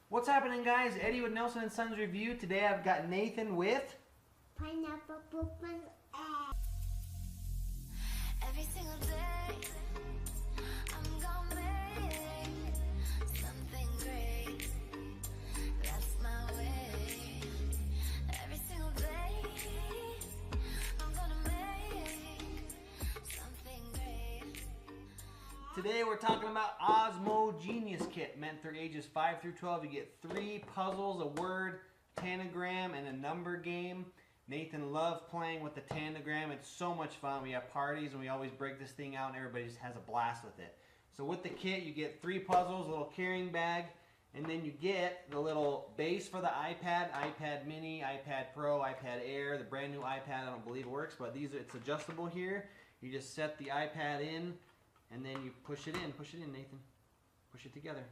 What's happening, guys? Eddie with Nelson and Sons Review. Today I've got Nathan with pineapple poop and egg. Every single day, I'm gonna make something great. That's my way. Every single day, I'm gonna make something great. Today we're talking about Osmo Genius Kit, meant for ages 5 through 12. You get 3 puzzles, a word, tanagram, and a number game. Nathan loves playing with the tanagram. It's so much fun. We have parties and we always break this thing out and everybody just has a blast with it. So with the kit you get 3 puzzles, a little carrying bag, and then you get the little base for the iPad, iPad mini, iPad Pro, iPad Air. The brand new iPad I don't believe works, but it's adjustable here. You just set the iPad in and then you push it in. Push it in, Nathan. Push it together.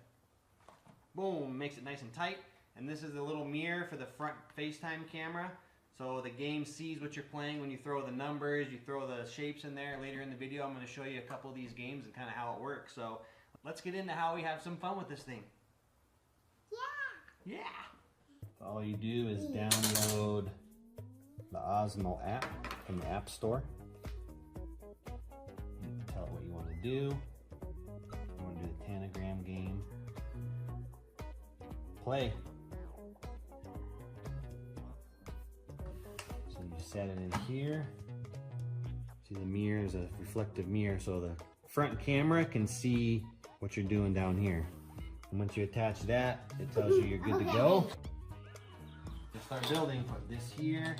Boom, makes it nice and tight. And this is the little mirror for the front FaceTime camera. So the game sees what you're playing when you throw the numbers, you throw the shapes in there. Later in the video I'm going to show you a couple of these games and kind of how it works. So let's get into how we have some fun with this thing. Yeah! Yeah! All you do is download the Osmo app from the App Store. You tell it what you want to do. You want to do the tanagram game. Play. So you set it in here. See, the mirror is a reflective mirror, so the front camera can see what you're doing down here. And once you attach that, it tells you you're good to go. Just start building. Put this here.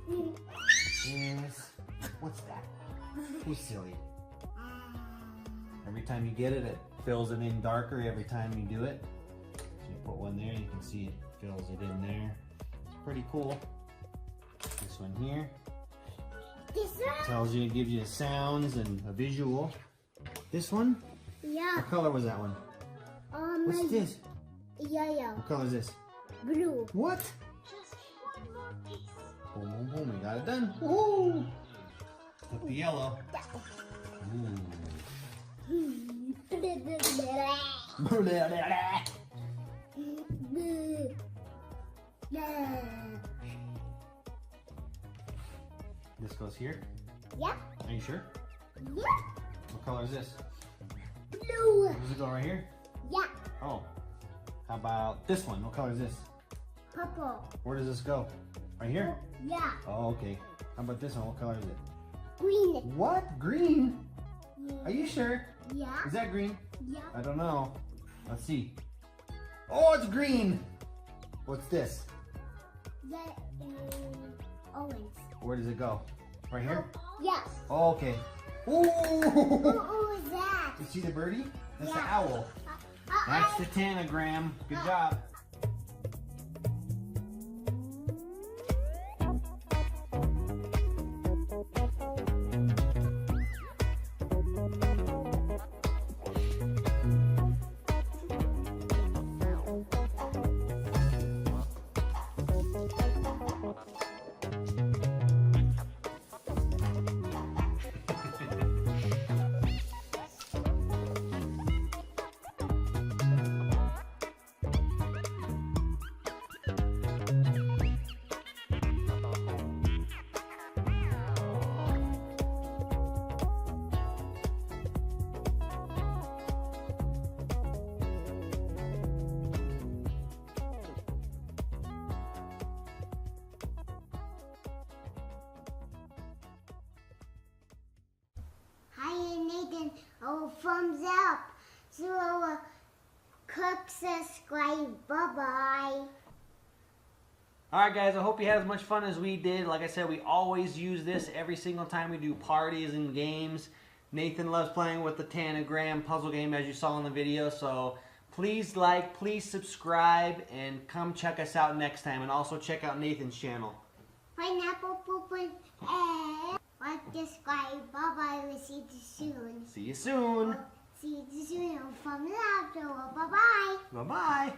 This. What's that? Who's silly? Every time you get it, it fills it in darker every time you do it. So you put one there, you can see it fills it in there. It's pretty cool. This one here. This one? Tells you, it gives you sounds and a visual. This one? Yeah. What color was that one? What's this? Yellow. What color is this? Blue. What? Just one more piece. Boom, boom, boom. We got it done. Woo! Put the yellow. This goes here. Yeah. Are you sure? Yeah. What color is this? Blue. Does it go right here? Yeah. Oh. How about this one? What color is this? Purple. Where does this go? Right here? Yeah. Oh, okay. How about this one? What color is it? Green. What? Green? Yeah. Are you sure? Yeah. Is that green? Yeah. I don't know. Let's see. Oh, it's green! What's this? That is orange. Where does it go? Right here? Yes. Oh, okay. Ooh! Who is that? You see the birdie? That's the Yeah. owl. That's the tanagram. Good job. Hi, Nathan. Oh, thumbs up. So, click subscribe. Bye-bye. Alright guys, I hope you had as much fun as we did. Like I said, we always use this every single time we do parties and games. Nathan loves playing with the tanagram puzzle game, as you saw in the video. So please like, please subscribe, and come check us out next time. And also check out Nathan's channel. Pineapple poop and egg. Like, subscribe. Bye-bye. We'll see you soon. See you soon. See you soon. Thumbs up. Bye-bye. Bye-bye.